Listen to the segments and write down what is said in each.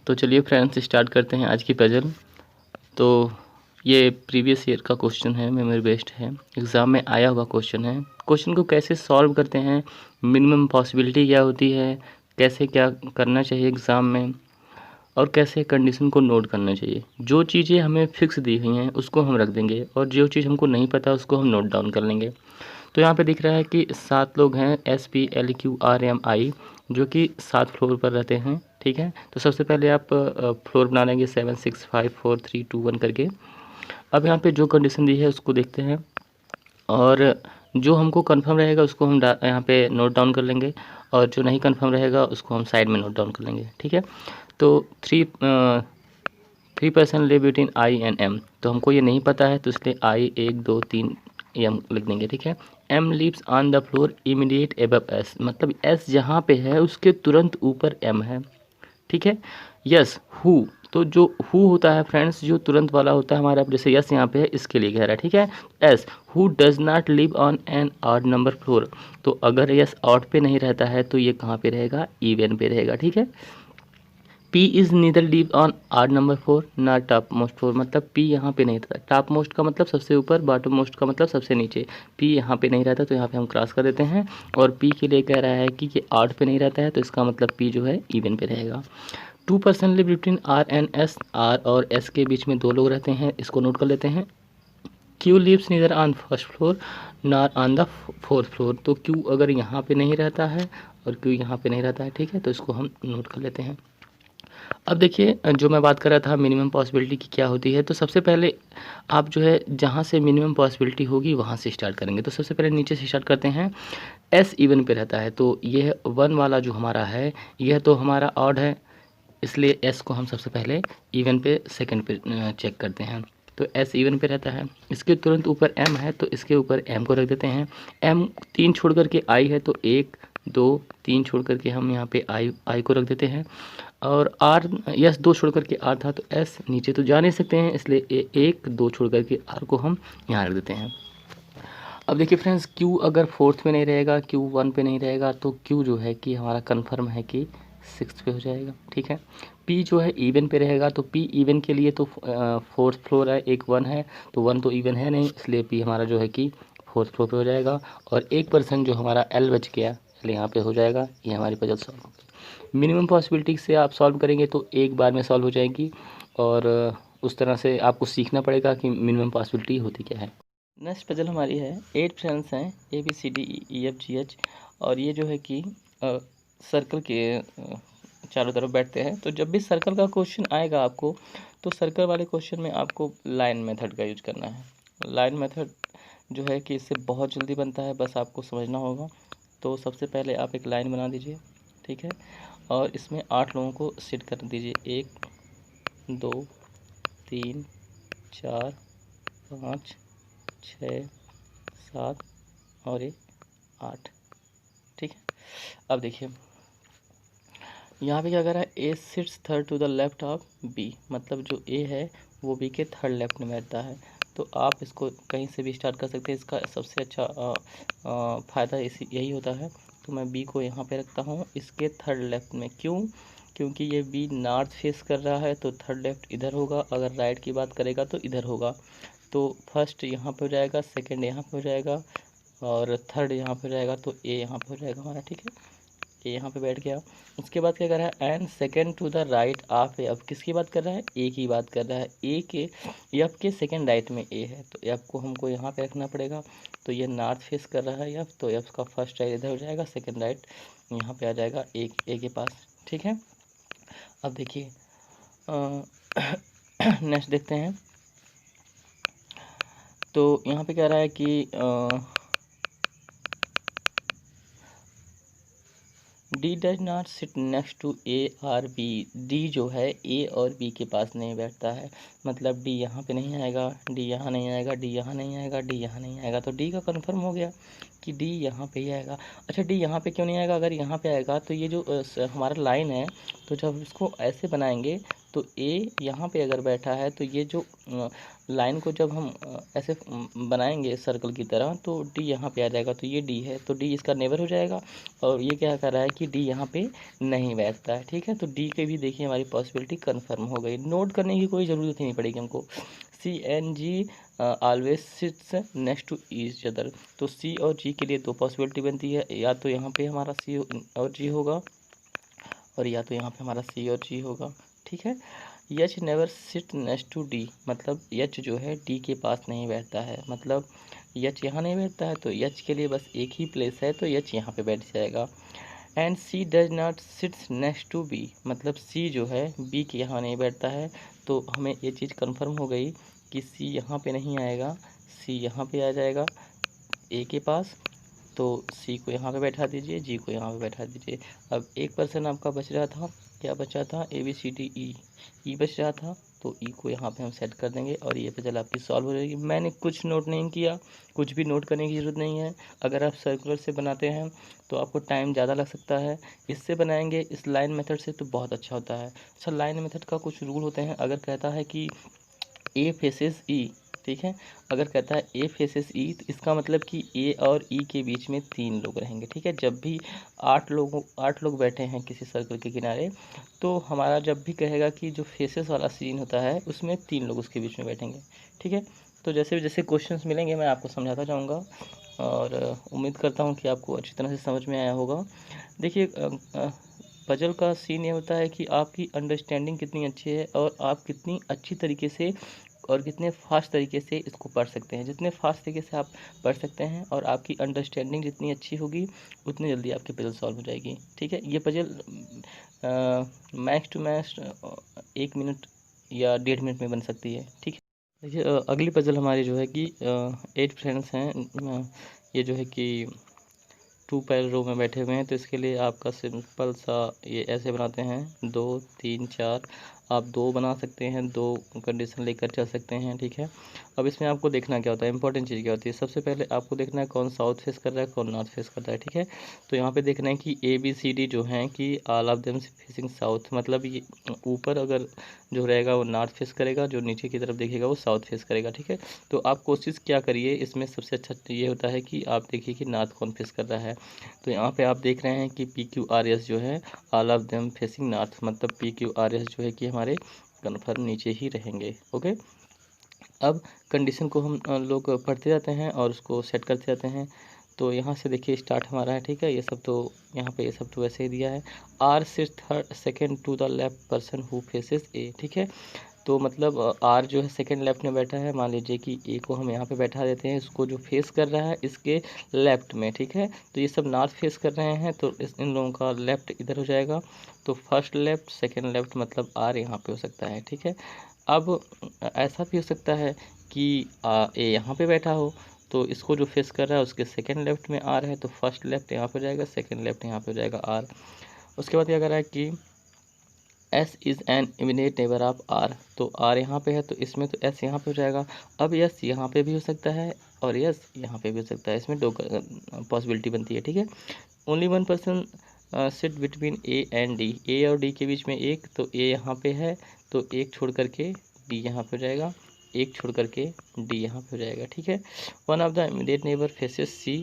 तो चलिए friends start करते हैं आज की पजल। तो ये प्रीवियस ईयर का क्वेश्चन है, मेमोरी बेस्ड है, एग्ज़ाम में आया हुआ क्वेश्चन है। क्वेश्चन को कैसे सॉल्व करते हैं, मिनिमम पॉसिबिलिटी क्या होती है, कैसे क्या करना चाहिए एग्ज़ाम में, और कैसे कंडीशन को नोट करना चाहिए। जो चीज़ें हमें फिक्स दी हुई हैं उसको हम रख देंगे और जो चीज़ हमको नहीं पता उसको हम नोट डाउन कर लेंगे। तो यहाँ पे दिख रहा है कि 7 लोग हैं, SPLQRMI, जो कि 7 फ्लोर पर रहते हैं। ठीक है, तो सबसे पहले आप फ्लोर बना लेंगे 7 6 5 4 3 2 1 करके। अब यहाँ पे जो कंडीशन दी है उसको देखते हैं और जो हमको कंफर्म रहेगा उसको हम यहाँ पे नोट डाउन कर लेंगे और जो नहीं कंफर्म रहेगा उसको हम साइड में नोट डाउन कर लेंगे। ठीक है, तो 3% live between I and M, तो हमको ये नहीं पता है तो इसलिए I 1 2 3 M लिख देंगे। ठीक है, M lives on the floor immediate above S, मतलब S जहाँ पे है उसके तुरंत ऊपर M है। ठीक है, यस हु, तो जो हु होता है फ्रेंड्स, जो तुरंत वाला होता है हमारा, जैसे यस यहाँ पे है इसके लिए कह रहा है। ठीक है, S who does not live on an odd number floor, तो अगर यस ऑड पे नहीं रहता है तो ये कहाँ पे रहेगा, इवन पे रहेगा। ठीक है, P is neither live on odd number 4 not top most floor, मतलब P यहाँ पे नहीं रहता। टॉप मोस्ट का मतलब सबसे ऊपर, बॉटम मोस्ट का मतलब सबसे नीचे। P यहाँ पे नहीं रहता तो यहाँ पे हम क्रॉस कर देते हैं। और P के लिए कह रहा है कि ये आड पे नहीं रहता है तो इसका मतलब P जो है इवन पे रहेगा। 2% live between R and S, R और S के बीच में 2 लोग रहते हैं, इसको नोट कर लेते हैं। Q lives neither on first floor nor on the fourth floor, तो Q अगर यहाँ पे नहीं रहता है और Q यहाँ पे नहीं रहता है, ठीक है, तो इसको हम नोट कर लेते हैं। अब देखिए, जो मैं बात कर रहा था मिनिमम पॉसिबिलिटी की क्या होती है, तो सबसे पहले आप जो है जहाँ से मिनिमम पॉसिबिलिटी होगी वहाँ से स्टार्ट करेंगे। तो सबसे पहले नीचे से स्टार्ट करते हैं। S इवन पे रहता है तो यह 1 वाला जो हमारा है यह तो हमारा ऑड है, इसलिए S को हम सबसे पहले इवन पे सेकंड पे चेक करते हैं। तो S इवन पे रहता है, इसके तुरंत ऊपर M है तो इसके ऊपर M को रख देते हैं। M 3 छोड़ करके I है तो 1 2 3 छोड़ करके हम यहाँ पे I को रख देते हैं। और R यस 2 छोड़ करके R था तो S नीचे तो जा नहीं सकते हैं, इसलिए 1 2 छोड़ करके R को हम यहाँ रख देते हैं। अब देखिए फ्रेंड्स, Q अगर फोर्थ में नहीं रहेगा, Q 1 पे नहीं रहेगा, तो Q जो है कि हमारा कंफर्म है कि 6 पे हो जाएगा। ठीक है, P जो है इवन पे रहेगा तो P इवन के लिए तो फोर्थ फ्लोर है, एक 1 है तो 1 तो इवन है नहीं, इसलिए P हमारा जो है कि फोर्थ फ्लोर पे हो जाएगा। और 1% जो हमारा L बच गया, L यहाँ पे हो जाएगा। ये हमारी पजल सॉल्व हो गई। मिनिमम पॉसिबिलिटी से आप सॉल्व करेंगे तो एक बार में सॉल्व हो जाएगी और उस तरह से आपको सीखना पड़ेगा कि मिनिमम पॉसिबिलिटी होती क्या है। नेक्स्ट पजल हमारी है 8 फ्रेंड्स हैं ABCDEFGH, और ये जो है कि सर्कल के चारों तरफ बैठते हैं। तो जब भी सर्कल का क्वेश्चन आएगा आपको, तो सर्कल वाले क्वेश्चन में आपको लाइन मेथड का यूज करना है। लाइन मेथड जो है कि इससे बहुत जल्दी बनता है, बस आपको समझना होगा। तो सबसे पहले आप एक लाइन बना दीजिए, ठीक है, और इसमें 8 लोगों को सेट कर दीजिए, 1 2 3 4 5 6 7 और ये 8। ठीक है, अब देखिए यहाँ पे क्या कर रहा है, A sits third to the left of B, मतलब जो ए है वो बी के थर्ड लेफ्ट में बैठता है। तो आप इसको कहीं से भी स्टार्ट कर सकते हैं, इसका सबसे अच्छा फ़ायदा इसी यही होता है। तो मैं बी को यहाँ पे रखता हूँ इसके थर्ड लेफ्ट में। क्यों? क्योंकि ये बी नॉर्थ फेस कर रहा है तो थर्ड लेफ्ट इधर होगा, अगर राइट की बात करेगा तो इधर होगा। तो फर्स्ट यहाँ पे हो जाएगा, सेकंड यहाँ पे हो जाएगा और थर्ड यहाँ पे हो जाएगा, तो ए यहाँ पे हो जाएगा हमारा। ठीक है, ए यहाँ पे बैठ गया। उसके बाद क्या कर रहा है, and second to the right of A, अब किसकी बात कर रहा है, ए की बात कर रहा है। ए के एफ के सेकंड राइट में ए है तो एफ को हमको यहाँ पे रखना पड़ेगा। तो ये नॉर्थ फेस कर रहा है एफ, तो एफ का फर्स्ट राइट इधर हो जाएगा, सेकंड राइट यहाँ पे आ जाएगा ए के पास। ठीक है, अब देखिए नेक्स्ट देखते हैं। तो यहाँ पे कह रहा है कि D does not sit next to A और बी, डी जो है ए और बी के पास नहीं बैठता है, मतलब डी यहाँ पे नहीं आएगा, डी यहाँ नहीं आएगा, डी यहाँ नहीं आएगा, डी यहाँ नहीं आएगा। तो डी का कंफर्म हो गया कि डी यहाँ पे ही आएगा। अच्छा, डी यहाँ पे क्यों नहीं आएगा? अगर यहाँ पे आएगा तो ये जो हमारा लाइन है, तो जब इसको ऐसे बनाएंगे तो ए यहाँ पे अगर बैठा है तो ये जो लाइन को जब हम ऐसे बनाएंगे सर्कल की तरह तो डी यहाँ पे आ जाएगा, तो ये डी है तो डी इसका नेबर हो जाएगा। और ये क्या कर रहा है कि डी यहाँ पे नहीं बैठता है, ठीक है। तो डी के भी देखिए हमारी पॉसिबिलिटी कन्फर्म हो गई, नोट करने की कोई ज़रूरत ही नहीं पड़ेगी हमको। C and G always sits next to each other, तो सी और जी के लिए दो पॉसिबिलिटी बनती है, या तो यहाँ पे हमारा सी और जी होगा और या तो यहाँ पे हमारा सी और जी होगा, ठीक है। H never sit next to D, मतलब एच जो है डी के पास नहीं बैठता है, मतलब एच यहाँ नहीं बैठता है तो एच के लिए बस एक ही प्लेस है तो एच यहाँ पे बैठ जाएगा। And C does not sits next to B, मतलब सी जो है बी के यहाँ नहीं बैठता है, तो हमें ये चीज़ कंफर्म हो गई कि सी यहाँ पे नहीं आएगा, सी यहाँ पे आ जाएगा ए के पास। तो सी को यहाँ पे बैठा दीजिए, जी को यहाँ पे बैठा दीजिए। अब एक पर्सन आपका बच रहा था, क्या बचा था, A B C D E, ई बच रहा था तो ई को यहाँ पे हम सेट कर देंगे और ये पजल आपकी सॉल्व हो जाएगी। मैंने कुछ नोट नहीं किया, कुछ भी नोट करने की ज़रूरत नहीं है। अगर आप सर्कुलर से बनाते हैं तो आपको टाइम ज़्यादा लग सकता है, इससे बनाएंगे इस लाइन मेथड से तो बहुत अच्छा होता है। अच्छा, लाइन मेथड का कुछ रूल होते हैं, अगर कहता है कि ए फेसेस ई, ठीक है, अगर कहता है ए फेसेस ई तो इसका मतलब कि ए और ई के बीच में 3 लोग रहेंगे, ठीक है। जब भी 8 लोग बैठे हैं किसी सर्कल के किनारे, तो हमारा जब भी कहेगा कि जो फेसेस वाला सीन होता है उसमें 3 लोग उसके बीच में बैठेंगे, ठीक है। तो जैसे जैसे क्वेश्चंस मिलेंगे मैं आपको समझाता जाऊँगा और उम्मीद करता हूँ कि आपको अच्छी तरह से समझ में आया होगा। देखिए पजल का सीन ये होता है कि आपकी अंडरस्टैंडिंग कितनी अच्छी है और आप कितनी अच्छी तरीके से और कितने फास्ट तरीके से इसको पढ़ सकते हैं। जितने फास्ट तरीके से आप पढ़ सकते हैं और आपकी अंडरस्टैंडिंग जितनी अच्छी होगी उतनी जल्दी आपकी पजल सॉल्व हो जाएगी, ठीक है। ये puzzle max to max 1 minute या 1.5 मिनट में बन सकती है, ठीक है। देखिए अगली पजल हमारी जो है कि 8 फ्रेंड्स हैं, ये जो है कि 2 पैर रो में बैठे हुए हैं, तो इसके लिए आपका सिंपल सा ये ऐसे बनाते हैं 2 3 4, आप 2 बना सकते हैं, 2 कंडीशन लेकर चल सकते हैं, ठीक है। अब इसमें आपको देखना क्या होता है, इंपॉर्टेंट चीज़ क्या होती है, सबसे पहले आपको देखना है कौन साउथ फेस कर रहा है कौन नॉर्थ फेस कर रहा है, ठीक है। तो यहाँ पे देखना है कि ए बी सी डी जो हैं कि all of them facing south, मतलब ये ऊपर अगर जो रहेगा वो नॉर्थ फेस करेगा, जो नीचे की तरफ देखेगा वो साउथ फेस करेगा, ठीक है। तो आप कोशिश क्या करिए, इसमें सबसे अच्छा ये होता है कि आप देखिए कि नॉर्थ कौन फेस कर रहा है। तो यहाँ पे आप देख रहे हैं कि पी क्यू आर एस जो है all of them facing north, मतलब पी क्यू आर एस जो है कि हमारे कन्फर्म नीचे ही रहेंगे, ओके। अब कंडीशन को हम लोग पढ़ते जाते हैं और उसको सेट करते जाते हैं। तो यहाँ से देखिए स्टार्ट हमारा है, ठीक है। ये सब तो यहाँ पे ये सब तो वैसे ही दिया है। R sit third second to the left person who faces A, ठीक है। तो मतलब आर जो है सेकंड लेफ्ट में बैठा है, मान लीजिए कि ए को हम यहाँ पे बैठा देते हैं, इसको जो फेस कर रहा है इसके लेफ्ट में, ठीक है। तो ये सब नॉर्थ फेस कर रहे हैं तो इन लोगों का लेफ्ट इधर हो जाएगा, तो फर्स्ट लेफ्ट सेकंड लेफ्ट मतलब आर यहाँ पे हो सकता है, ठीक है। अब ऐसा भी हो सकता है कि ए यहाँ पे बैठा हो, तो इसको जो फेस कर रहा है उसके सेकंड लेफ्ट में आर है, तो फर्स्ट लेफ्ट यहाँ पे हो जाएगा, सेकंड लेफ्ट यहाँ पे हो जाएगा आर। उसके बाद क्या कर रहा है कि S is an immediate neighbour of R, तो आर यहाँ पे है तो इसमें तो एस यहाँ पे हो जाएगा। अब यस यहाँ पे भी हो सकता है और यस यहाँ पे भी हो सकता है, इसमें दो पॉसिबिलिटी बनती है, ठीक है। Only one person sit between A and D, A और डी के बीच में एक, तो ए यहाँ पे है तो एक छोड़ करके डी यहाँ पे हो जाएगा, एक छोड़ करके डी यहाँ पे हो जाएगा, ठीक है। One of the immediate neighbour faces C,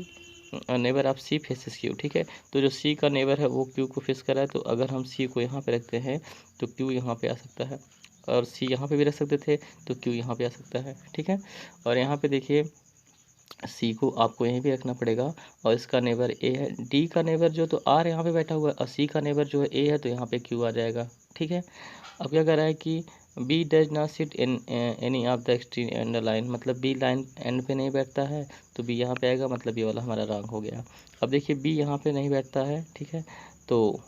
neighbour of C faces Q, ठीक है। तो जो सी का नेबर है वो क्यू को फेस कर रहा है, तो अगर हम सी को यहाँ पे रखते हैं तो क्यू यहाँ पे आ सकता है, और सी यहाँ पे भी रख सकते थे तो क्यू यहाँ पे आ सकता है, ठीक है। और यहाँ पे देखिए सी को आपको यहीं भी रखना पड़ेगा और इसका नेबर ए है, डी का नेबर जो तो आर यहाँ पे बैठा हुआ है और सी का नेबर जो है ए है, तो यहाँ पे क्यू आ जाएगा, ठीक है। अब क्या कर रहा है कि B does not sit in any of the extreme end line, मतलब बी लाइन एंड पे नहीं बैठता है तो बी यहाँ पे आएगा, मतलब ये वाला हमारा रॉन्ग हो गया। अब देखिए बी यहाँ पे नहीं बैठता है, ठीक है, तो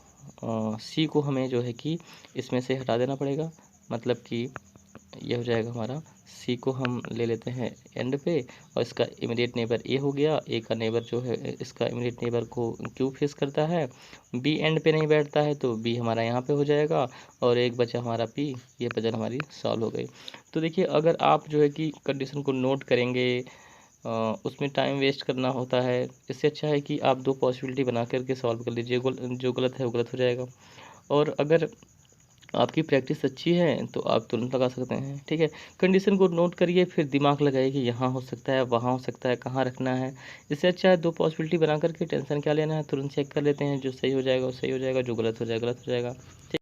सी को हमें जो है कि इसमें से हटा देना पड़ेगा, मतलब कि ये हो जाएगा हमारा, सी को हम ले लेते हैं एंड पे और इसका इमीडिएट नेबर ए हो गया, ए का नेबर जो है इसका इमीडिएट नेबर को क्यू फेस करता है, बी एंड पे नहीं बैठता है तो बी हमारा यहाँ पे हो जाएगा और एक बचा हमारा पी, ये पजल हमारी सॉल्व हो गई। तो देखिए अगर आप जो है कि कंडीशन को नोट करेंगे उसमें टाइम वेस्ट करना होता है, इससे अच्छा है कि आप 2 पॉसिबिलिटी बना करके सॉल्व कर लीजिए, जो गलत है वो गलत हो जाएगा। और अगर आपकी प्रैक्टिस अच्छी है तो आप तुरंत लगा सकते हैं, ठीक है। कंडीशन को नोट करिए, फिर दिमाग लगाइए कि यहाँ हो सकता है, वहाँ हो सकता है, कहाँ रखना है। इससे अच्छा है 2 पॉसिबिलिटी बना कर के टेंशन क्या लेना है, तुरंत चेक कर लेते हैं, जो सही हो जाएगा वो सही हो जाएगा, जो गलत हो जाएगा गलत हो जाएगा।